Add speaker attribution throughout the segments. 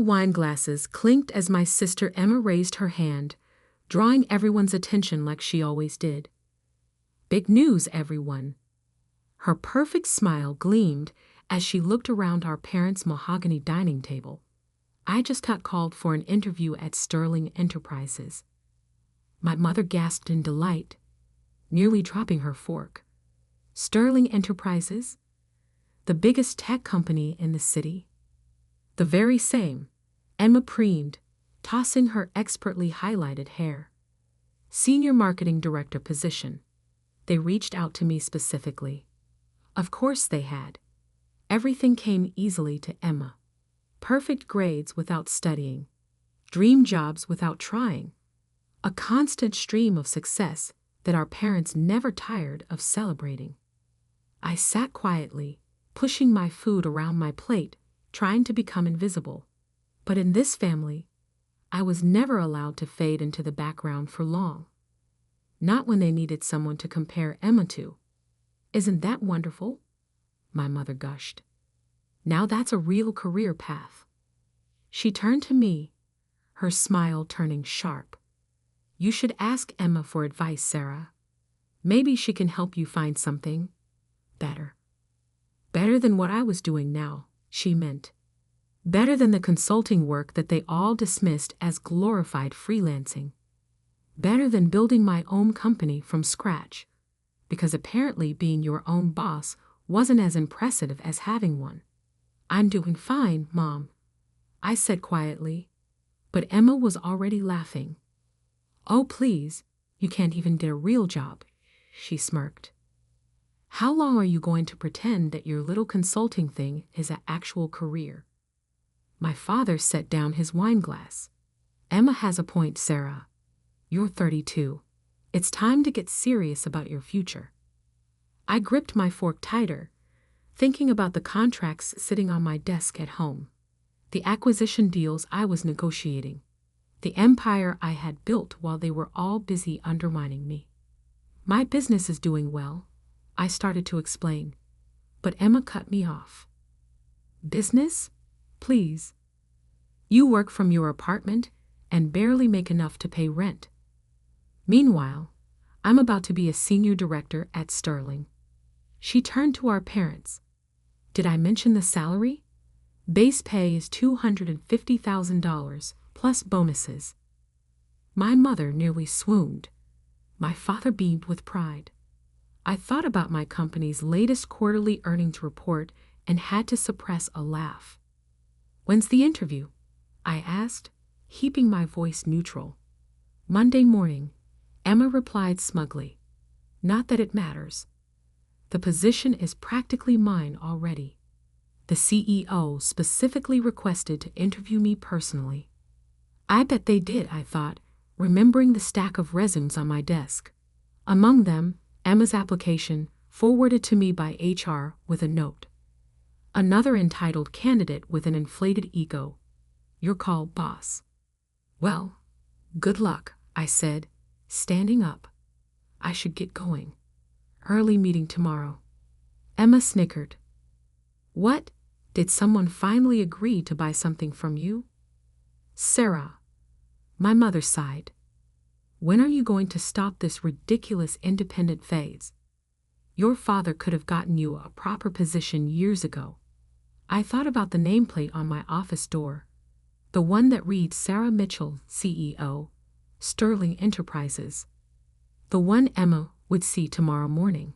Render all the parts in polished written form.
Speaker 1: wine glasses clinked as my sister Emma raised her hand, drawing everyone's attention like she always did. "Big news, everyone." Her perfect smile gleamed as she looked around our parents' mahogany dining table. "I just got called for an interview at Sterling Enterprises." My mother gasped in delight, nearly dropping her fork. "Sterling Enterprises? The biggest tech company in the city?" "The very same," Emma preened, tossing her expertly highlighted hair. "Senior Marketing Director position. They reached out to me specifically." Of course they had. Everything came easily to Emma. Perfect grades without studying. Dream jobs without trying. A constant stream of success that our parents never tired of celebrating. I sat quietly, pushing my food around my plate, trying to become invisible. But in this family, I was never allowed to fade into the background for long. Not when they needed someone to compare Emma to. "Isn't that wonderful?" my mother gushed. "Now that's a real career path." She turned to me, her smile turning sharp. "You should ask Emma for advice, Sarah. Maybe she can help you find something better." Better than what I was doing now, she meant. Better than the consulting work that they all dismissed as glorified freelancing. Better than building my own company from scratch, because apparently being your own boss wasn't as impressive as having one. "I'm doing fine, Mom," I said quietly, but Emma was already laughing. "Oh, please, you can't even get a real job," she smirked. "How long are you going to pretend that your little consulting thing is an actual career?" My father set down his wine glass. "Emma has a point, Sarah. You're 32. It's time to get serious about your future." I gripped my fork tighter, thinking about the contracts sitting on my desk at home, the acquisition deals I was negotiating, the empire I had built while they were all busy undermining me. "My business is doing well," I started to explain, but Emma cut me off. "Business? Please. You work from your apartment and barely make enough to pay rent. Meanwhile, I'm about to be a senior director at Sterling." She turned to our parents. "Did I mention the salary? Base pay is $250,000 plus bonuses." My mother nearly swooned. My father beamed with pride. I thought about my company's latest quarterly earnings report and had to suppress a laugh. "When's the interview?" I asked, keeping my voice neutral. "Monday morning," Emma replied smugly. "Not that it matters. The position is practically mine already. The CEO specifically requested to interview me personally." I bet they did, I thought, remembering the stack of resumes on my desk. Among them, Emma's application, forwarded to me by HR with a note. Another entitled candidate with an inflated ego. "Your call, boss." "Well, good luck," I said, standing up. "I should get going. Early meeting tomorrow." Emma snickered. "What? Did someone finally agree to buy something from you?" "Sarah," my mother sighed. "When are you going to stop this ridiculous independent phase? Your father could have gotten you a proper position years ago." I thought about the nameplate on my office door, the one that reads Sarah Mitchell, CEO, Sterling Enterprises, the one Emma would see tomorrow morning.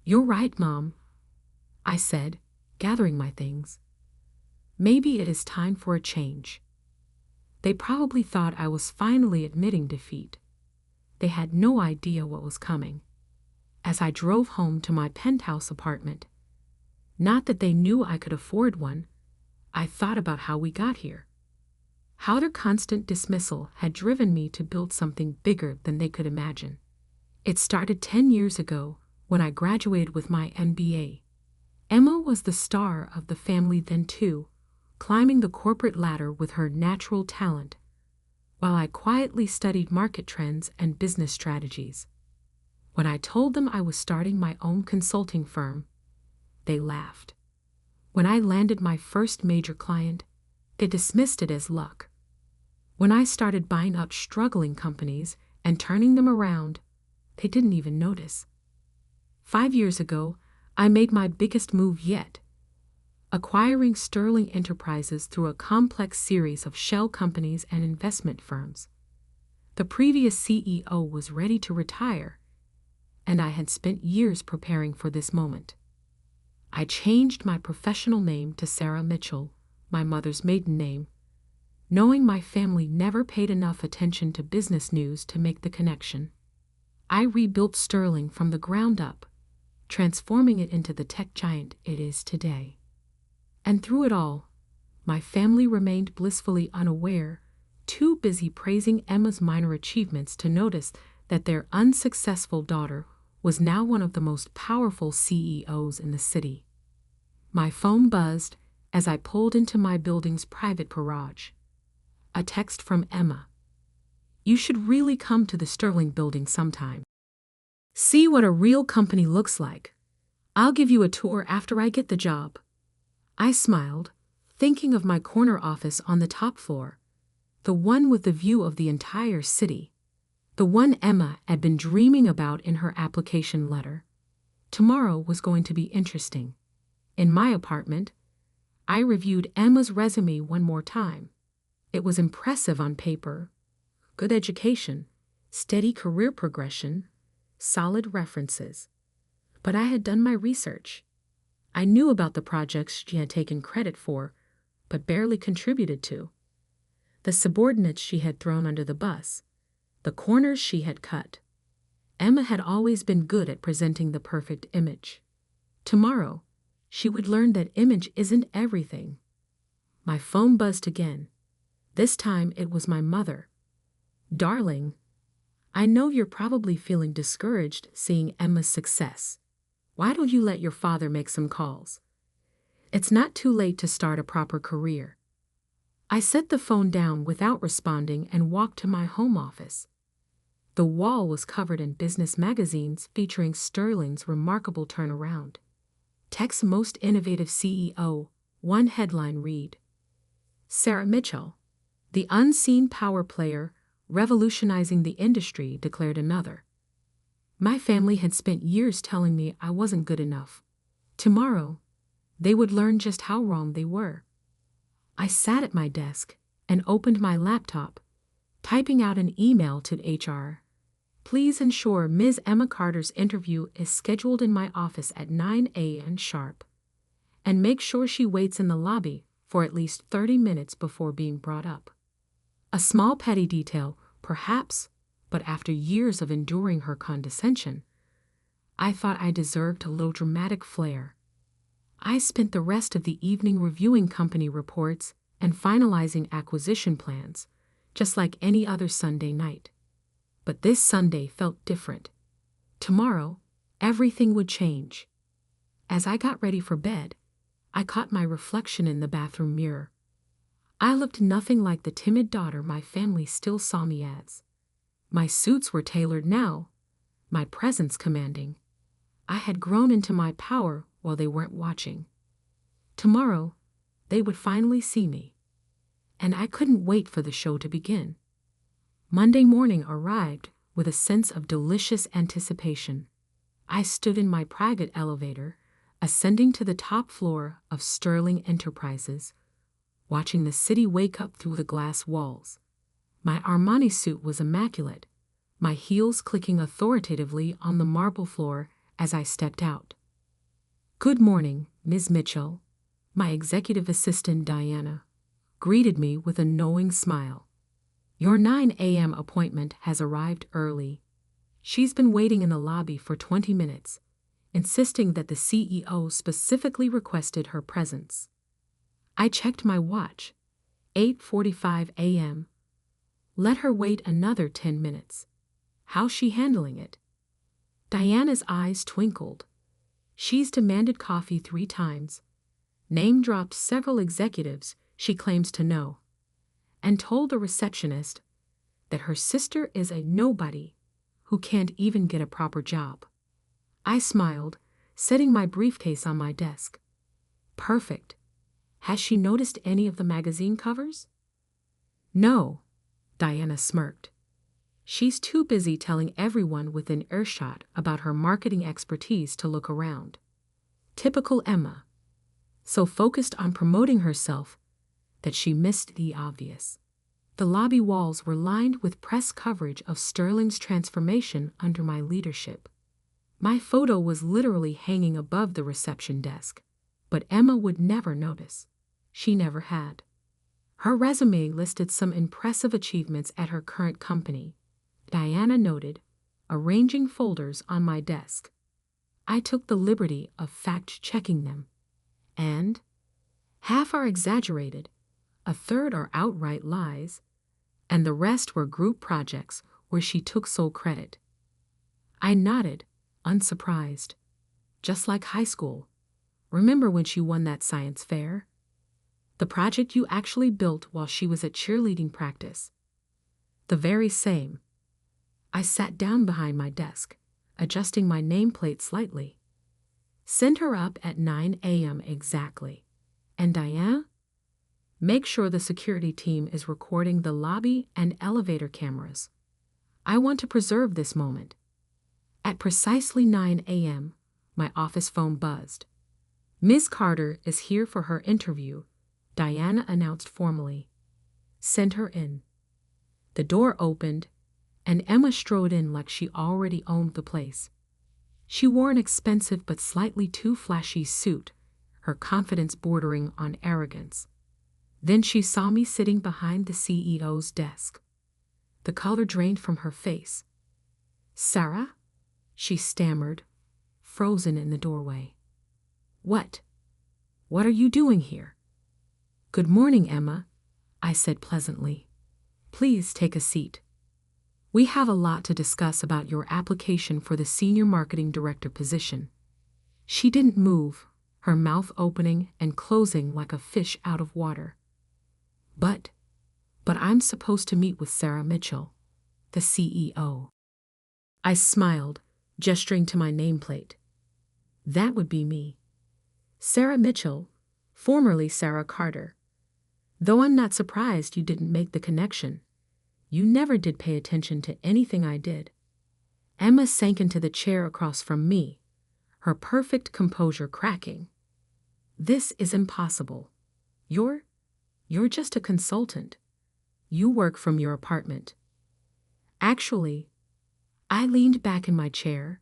Speaker 1: "You're right, Mom," I said, gathering my things. Maybe it is time for a change. They probably thought I was finally admitting defeat. They had no idea what was coming. As I drove home to my penthouse apartment, not that they knew I could afford one, I thought about how we got here. How their constant dismissal had driven me to build something bigger than they could imagine. It started 10 years ago when I graduated with my MBA. Emma was the star of the family then too, climbing the corporate ladder with her natural talent, while I quietly studied market trends and business strategies. When I told them I was starting my own consulting firm, they laughed. When I landed my first major client, They dismissed it as luck. When I started buying up struggling companies and turning them around, they didn't even notice. 5 years ago, I made my biggest move yet, acquiring Sterling Enterprises through a complex series of shell companies and investment firms. The previous CEO was ready to retire, and I had spent years preparing for this moment. I changed my professional name to Sarah Mitchell, my mother's maiden name, knowing my family never paid enough attention to business news to make the connection. I rebuilt Sterling from the ground up, transforming it into the tech giant it is today. And through it all, my family remained blissfully unaware, too busy praising Emma's minor achievements to notice that their unsuccessful daughter was now one of the most powerful CEOs in the city. My phone buzzed as I pulled into my building's private garage. A text from Emma. "You should really come to the Sterling building sometime. See what a real company looks like. I'll give you a tour after I get the job." I smiled, thinking of my corner office on the top floor, the one with the view of the entire city, the one Emma had been dreaming about in her application letter. Tomorrow was going to be interesting. In my apartment, I reviewed Emma's resume one more time. It was impressive on paper. Good education, steady career progression, solid references. But I had done my research. I knew about the projects she had taken credit for, but barely contributed to. The subordinates she had thrown under the bus, the corners she had cut. Emma had always been good at presenting the perfect image. Tomorrow, she would learn that image isn't everything. My phone buzzed again. This time it was my mother. "Darling, I know you're probably feeling discouraged seeing Emma's success. Why don't you let your father make some calls? It's not too late to start a proper career." I set the phone down without responding and walked to my home office. The wall was covered in business magazines featuring Sterling's remarkable turnaround. Tech's most innovative CEO, one headline read, "Sarah Mitchell, the unseen power player revolutionizing the industry," declared another. My family had spent years telling me I wasn't good enough. Tomorrow, they would learn just how wrong they were. I sat at my desk and opened my laptop, typing out an email to HR. "Please ensure Ms. Emma Carter's interview is scheduled in my office at 9 a.m. sharp. And make sure she waits in the lobby for at least 30 minutes before being brought up." A small petty detail, perhaps, but after years of enduring her condescension, I thought I deserved a little dramatic flair. I spent the rest of the evening reviewing company reports and finalizing acquisition plans, just like any other Sunday night. But this Sunday felt different. Tomorrow, everything would change. As I got ready for bed, I caught my reflection in the bathroom mirror. I looked nothing like the timid daughter my family still saw me as. My suits were tailored now, my presence commanding. I had grown into my power while they weren't watching. Tomorrow, they would finally see me. And I couldn't wait for the show to begin. Monday morning arrived with a sense of delicious anticipation. I stood in my private elevator, ascending to the top floor of Sterling Enterprises, watching the city wake up through the glass walls. My Armani suit was immaculate, my heels clicking authoritatively on the marble floor as I stepped out. "Good morning, Ms. Mitchell," my executive assistant Diana greeted me with a knowing smile. "Your 9 a.m. appointment has arrived early." She's been waiting in the lobby for 20 minutes, insisting that the CEO specifically requested her presence. I checked my watch. 8:45 a.m. Let her wait another 10 minutes. How's she handling it? Diana's eyes twinkled. She's demanded coffee 3 times, name-dropped several executives she claims to know, and told a receptionist that her sister is a nobody who can't even get a proper job. I smiled, setting my briefcase on my desk. Perfect. Has she noticed any of the magazine covers? No, Diana smirked. She's too busy telling everyone within earshot about her marketing expertise to look around. Typical Emma. So focused on promoting herself that she missed the obvious. The lobby walls were lined with press coverage of Sterling's transformation under my leadership. My photo was literally hanging above the reception desk, but Emma would never notice. She never had. Her resume listed some impressive achievements at her current company, Diana noted, arranging folders on my desk. I took the liberty of fact-checking them. And half are exaggerated, a third are outright lies, and the rest were group projects where she took sole credit. I nodded, unsurprised. Just like high school. Remember when she won that science fair? The project you actually built while she was at cheerleading practice. The very same. I sat down behind my desk, adjusting my nameplate slightly. Send her up at 9 a.m. exactly. And Diana? Make sure the security team is recording the lobby and elevator cameras. I want to preserve this moment. At precisely 9 a.m., my office phone buzzed. Ms. Carter is here for her interview, Diana announced formally. Send her in. The door opened, and Emma strode in like she already owned the place. She wore an expensive but slightly too flashy suit, her confidence bordering on arrogance. Then she saw me sitting behind the CEO's desk. The color drained from her face. Sarah? She stammered, frozen in the doorway. What? What are you doing here? Good morning, Emma, I said pleasantly. Please take a seat. We have a lot to discuss about your application for the Senior Marketing Director position. She didn't move, her mouth opening and closing like a fish out of water. But I'm supposed to meet with Sarah Mitchell, the CEO. I smiled, gesturing to my nameplate. That would be me. Sarah Mitchell, formerly Sarah Carter. Though I'm not surprised you didn't make the connection. You never did pay attention to anything I did. Emma sank into the chair across from me, her perfect composure cracking. This is impossible. You're just a consultant. You work from your apartment. Actually, I leaned back in my chair,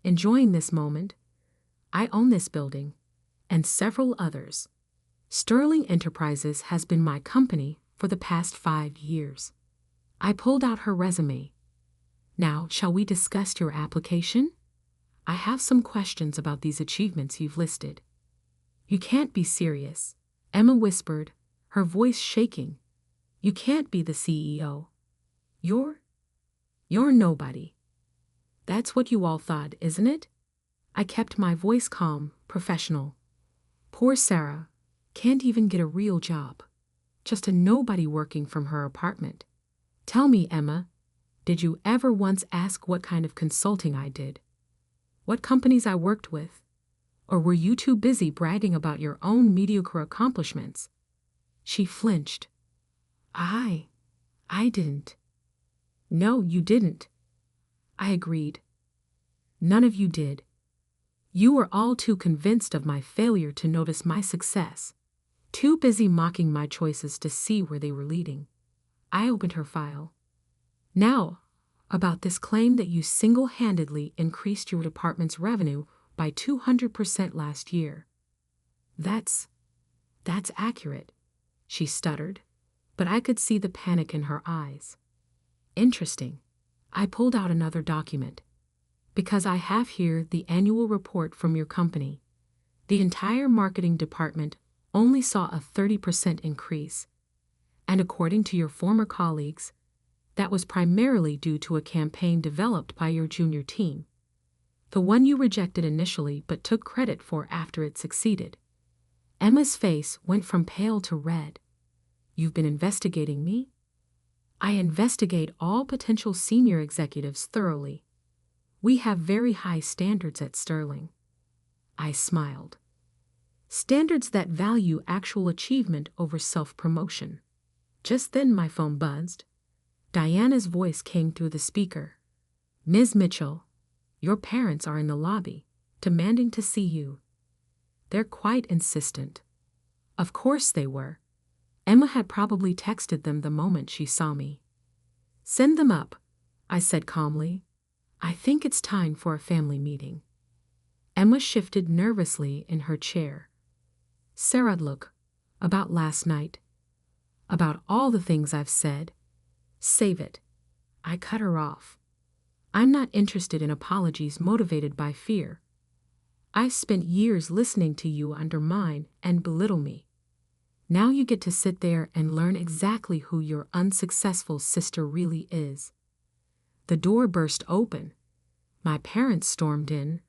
Speaker 1: enjoying this moment. I own this building, and several others. Sterling Enterprises has been my company for the past 5 years. I pulled out her resume. Now, shall we discuss your application? I have some questions about these achievements you've listed. You can't be serious, Emma whispered, her voice shaking. You can't be the CEO. You're nobody. That's what you all thought, isn't it? I kept my voice calm, professional. Poor Sarah can't even get a real job. Just a nobody working from her apartment. Tell me, Emma, did you ever once ask what kind of consulting I did? What companies I worked with? Or were you too busy bragging about your own mediocre accomplishments? She flinched. I didn't. No, you didn't. I agreed. None of you did. You were all too convinced of my failure to notice my success, too busy mocking my choices to see where they were leading. I opened her file. Now, about this claim that you single-handedly increased your department's revenue by 200% last year. That's accurate, she stuttered, but I could see the panic in her eyes. Interesting. I pulled out another document. Because I have here the annual report from your company. The entire marketing department only saw a 30% increase. And according to your former colleagues, that was primarily due to a campaign developed by your junior team. The one you rejected initially but took credit for after it succeeded. Emma's face went from pale to red. You've been investigating me? I investigate all potential senior executives thoroughly. We have very high standards at Sterling. I smiled. Standards that value actual achievement over self-promotion. Just then my phone buzzed. Diana's voice came through the speaker. "Ms. Mitchell, your parents are in the lobby, demanding to see you." They're quite insistent. Of course they were. Emma had probably texted them the moment she saw me. "Send them up," I said calmly. "I think it's time for a family meeting." Emma shifted nervously in her chair. "Sarah, look, about last night. About all the things I've said. Save it." I cut her off. "I'm not interested in apologies motivated by fear. I've spent years listening to you undermine and belittle me. Now you get to sit there and learn exactly who your unsuccessful sister really is." The door burst open. My parents stormed in,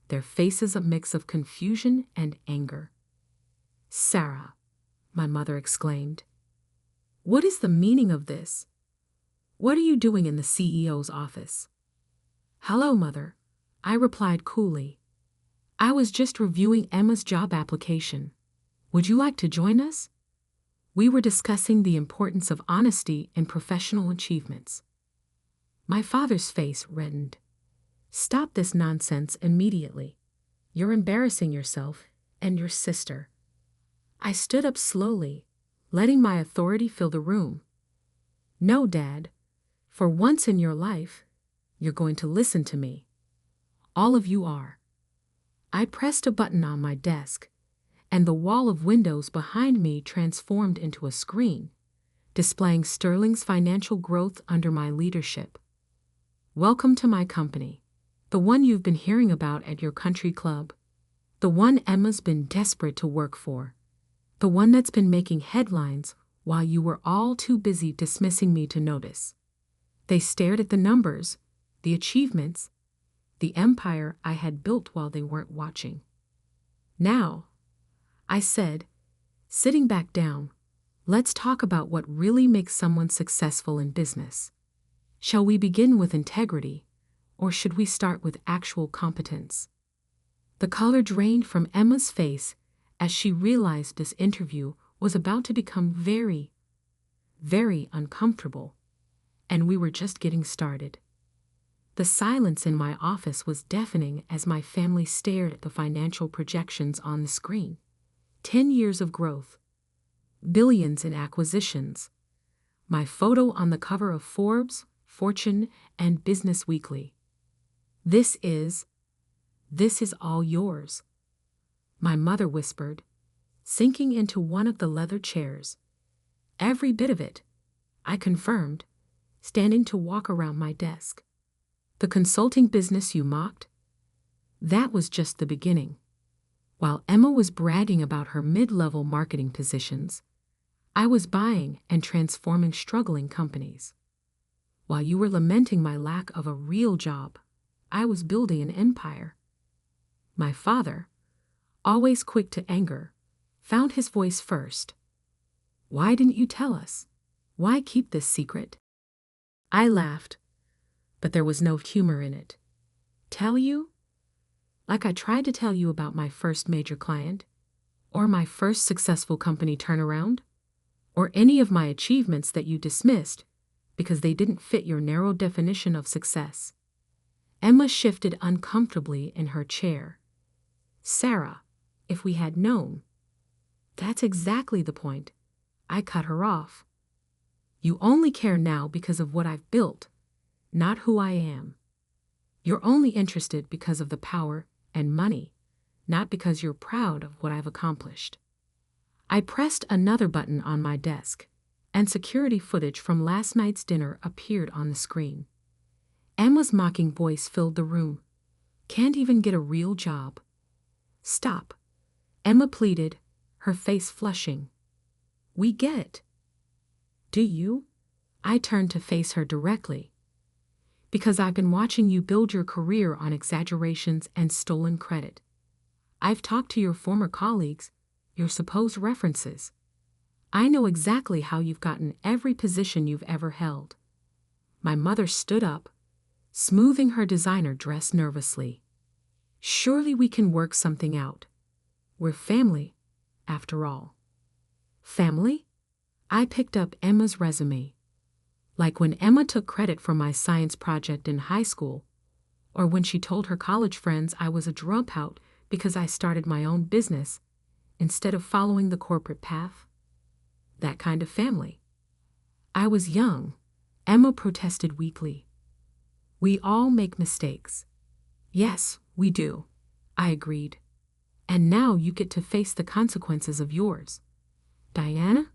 Speaker 1: their faces a mix of confusion and anger. "Sarah," my mother exclaimed, "what is the meaning of this? What are you doing in the CEO's office?" "Hello, Mother," I replied coolly. "I was just reviewing Emma's job application. Would you like to join us?" We were discussing the importance of honesty in professional achievements. My father's face reddened. "Stop this nonsense immediately. You're embarrassing yourself and your sister." I stood up slowly, letting my authority fill the room. "No, Dad. For once in your life, you're going to listen to me. All of you are." I pressed a button on my desk, and the wall of windows behind me transformed into a screen, displaying Sterling's financial growth under my leadership. "Welcome to my company, the one you've been hearing about at your country club, the one Emma's been desperate to work for, the one that's been making headlines while you were all too busy dismissing me to notice." They stared at the numbers, the achievements, the empire I had built while they weren't watching. "Now," I said, sitting back down, "let's talk about what really makes someone successful in business. Shall we begin with integrity, or should we start with actual competence?" The color drained from Emma's face as she realized this interview was about to become very, very uncomfortable, and we were just getting started. The silence in my office was deafening as my family stared at the financial projections on the screen. 10 years of growth, billions in acquisitions, my photo on the cover of Forbes, Fortune, and Business Weekly. This is all yours," my mother whispered, sinking into one of the leather chairs. "Every bit of it," I confirmed, standing to walk around my desk. "The consulting business you mocked? That was just the beginning. While Emma was bragging about her mid-level marketing positions, I was buying and transforming struggling companies. While you were lamenting my lack of a real job, I was building an empire." My father, always quick to anger, found his voice first. "Why didn't you tell us? Why keep this secret?" I laughed, but there was no humor in it. "Tell you? Like I tried to tell you about my first major client, or my first successful company turnaround, or any of my achievements that you dismissed because they didn't fit your narrow definition of success." Emma shifted uncomfortably in her chair. "Sarah, if we had known." "That's exactly the point." I cut her off. "You only care now because of what I've built, not who I am. You're only interested because of the power and money, not because you're proud of what I've accomplished." I pressed another button on my desk, and security footage from last night's dinner appeared on the screen. Emma's mocking voice filled the room. "Can't even get a real job." "Stop," Emma pleaded, her face flushing. "We get it." "Do you?" I turned to face her directly. "Because I've been watching you build your career on exaggerations and stolen credit. I've talked to your former colleagues, your supposed references. I know exactly how you've gotten every position you've ever held." My mother stood up, smoothing her designer dress nervously. "Surely we can work something out. We're family, after all. Family? I picked up Emma's resume. Like when Emma took credit for my science project in high school, or when she told her college friends I was a dropout because I started my own business instead of following the corporate path. That kind of family. I was young, Emma protested weakly. We all make mistakes. Yes, we do, I agreed. And now you get to face the consequences of yours. Diana?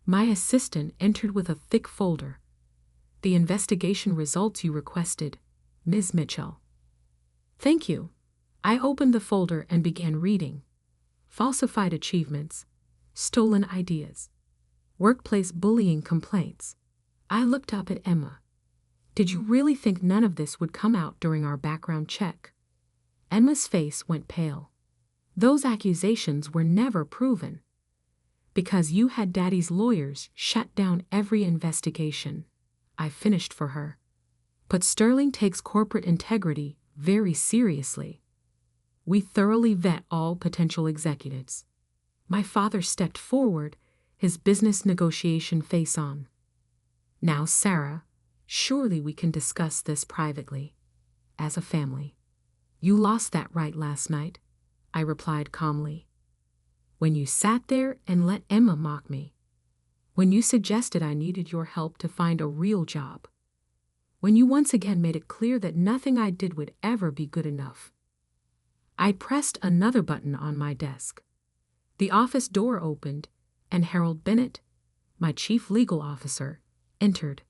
Speaker 1: My assistant entered with a thick folder. The investigation results you requested, Ms. Mitchell. Thank you. I opened the folder and began reading. Falsified achievements, stolen ideas, workplace bullying complaints. I looked up at Emma. Did you really think none of this would come out during our background check? Emma's face went pale. Those accusations were never proven. Because you had Daddy's lawyers shut down every investigation, I finished for her. But Sterling takes corporate integrity very seriously. We thoroughly vet all potential executives. My father stepped forward, his business negotiation face on. Now, Sarah, surely we can discuss this privately, as a family. You lost that right last night, I replied calmly. When you sat there and let Emma mock me. When you suggested I needed your help to find a real job. When you once again made it clear that nothing I did would ever be good enough. I pressed another button on my desk. The office door opened, and Harold Bennett, my chief legal officer, entered.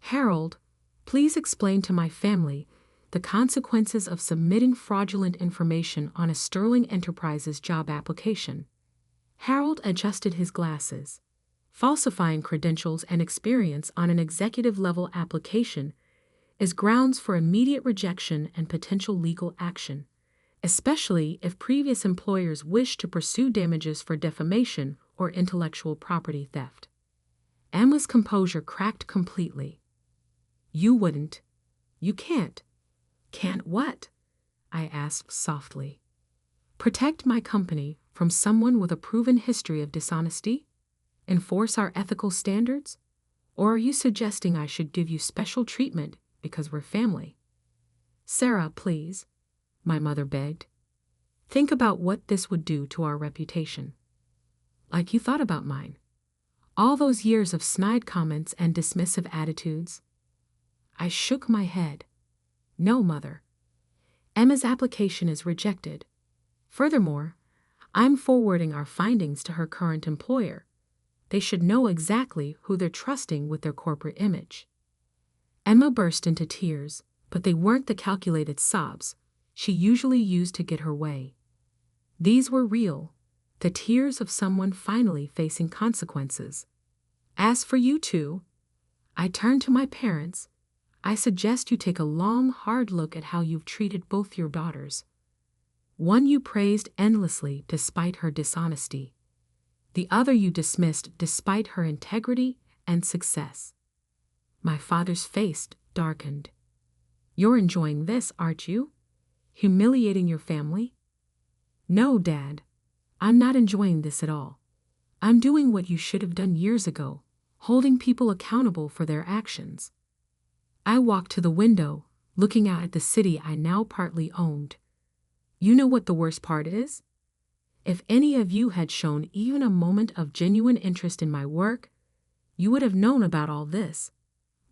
Speaker 1: Harold, please explain to my family the consequences of submitting fraudulent information on a Sterling Enterprises job application. Harold adjusted his glasses. Falsifying credentials and experience on an executive-level application is grounds for immediate rejection and potential legal action, especially if previous employers wish to pursue damages for defamation or intellectual property theft. Emma's composure cracked completely. You wouldn't. You can't. Can't what? I asked softly. Protect my company from someone with a proven history of dishonesty? Enforce our ethical standards? Or are you suggesting I should give you special treatment because we're family? Sarah, please, my mother begged. Think about what this would do to our reputation. Like you thought about mine. All those years of snide comments and dismissive attitudes. I shook my head. No, Mother. Emma's application is rejected. Furthermore, I'm forwarding our findings to her current employer. They should know exactly who they're trusting with their corporate image. Emma burst into tears, but they weren't the calculated sobs she usually used to get her way. These were real, the tears of someone finally facing consequences. As for you two, I turned to my parents. I suggest you take a long, hard look at how you've treated both your daughters. One you praised endlessly despite her dishonesty. The other you dismissed despite her integrity and success. My father's face darkened. You're enjoying this, aren't you? Humiliating your family? No, Dad. I'm not enjoying this at all. I'm doing what you should have done years ago, holding people accountable for their actions. I walked to the window, looking out at the city I now partly owned. You know what the worst part is? If any of you had shown even a moment of genuine interest in my work, you would have known about all this.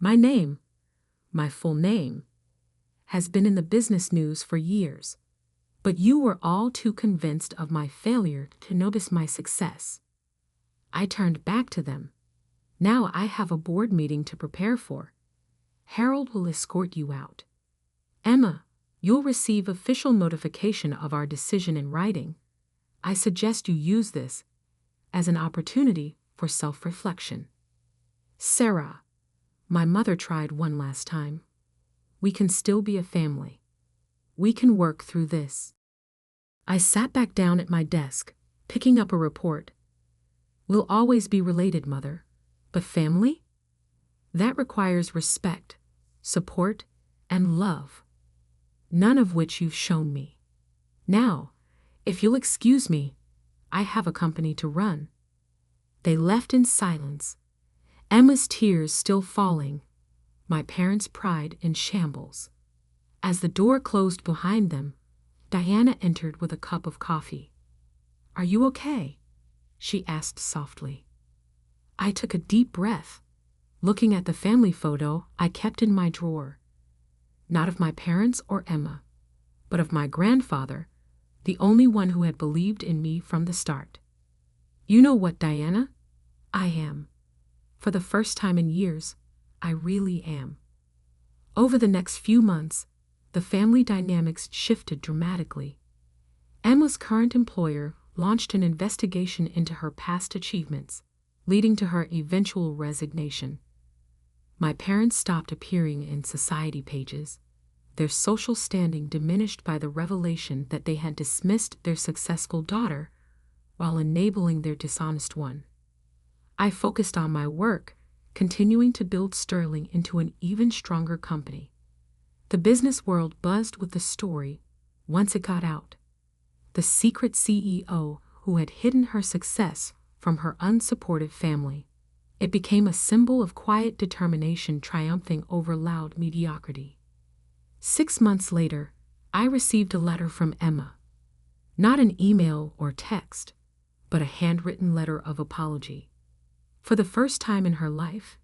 Speaker 1: My name, my full name, has been in the business news for years, but you were all too convinced of my failure to notice my success. I turned back to them. Now I have a board meeting to prepare for. Harold will escort you out. Emma, you'll receive official notification of our decision in writing. I suggest you use this as an opportunity for self-reflection. Sarah, my mother tried one last time. We can still be a family. We can work through this. I sat back down at my desk, picking up a report. We'll always be related, Mother, but family? That requires respect, support, and love, none of which you've shown me. Now, If you'll excuse me, I have a company to run." They left in silence, Emma's tears still falling, my parents' pride in shambles. As the door closed behind them, Diana entered with a cup of coffee. "Are you okay?" she asked softly. I took a deep breath, looking at the family photo I kept in my drawer. Not of my parents or Emma, but of my grandfather, the only one who had believed in me from the start. "You know what, Diana? I am. For the first time in years, I really am." Over the next few months, the family dynamics shifted dramatically. Emma's current employer launched an investigation into her past achievements, leading to her eventual resignation. My parents stopped appearing in society pages, their social standing diminished by the revelation that they had dismissed their successful daughter while enabling their dishonest one. I focused on my work, continuing to build Sterling into an even stronger company. The business world buzzed with the story once it got out. The secret CEO who had hidden her success from her unsupportive family. It became a symbol of quiet determination triumphing over loud mediocrity. 6 months later, I received a letter from Emma. Not an email or text, but a handwritten letter of apology. For the first time in her life,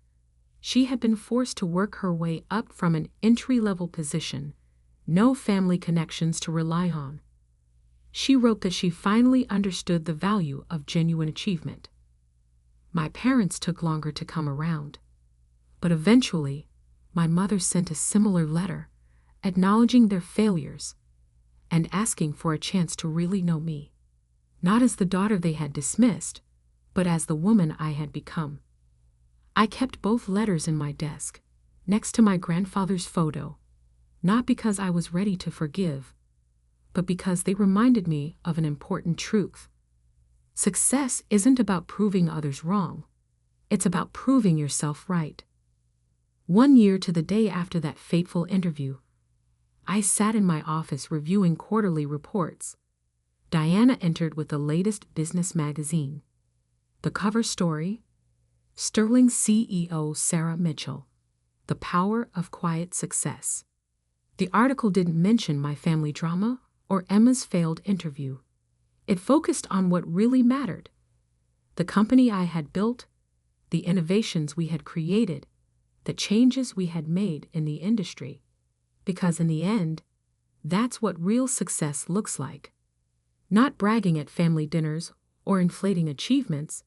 Speaker 1: she had been forced to work her way up from an entry-level position, no family connections to rely on. She wrote that she finally understood the value of genuine achievement. My parents took longer to come around, but eventually, my mother sent a similar letter, acknowledging their failures and asking for a chance to really know me, not as the daughter they had dismissed, but as the woman I had become. I kept both letters in my desk, next to my grandfather's photo, not because I was ready to forgive, but because they reminded me of an important truth. Success isn't about proving others wrong. It's about proving yourself right. 1 year to the day after that fateful interview, I sat in my office reviewing quarterly reports. Diana entered with the latest business magazine. The cover story, Sterling CEO Sarah Mitchell, The Power of Quiet Success. The article didn't mention my family drama or Emma's failed interview. It focused on what really mattered: the company I had built, the innovations we had created, the changes we had made in the industry. Because in the end, that's what real success looks like. Not bragging at family dinners or inflating achievements,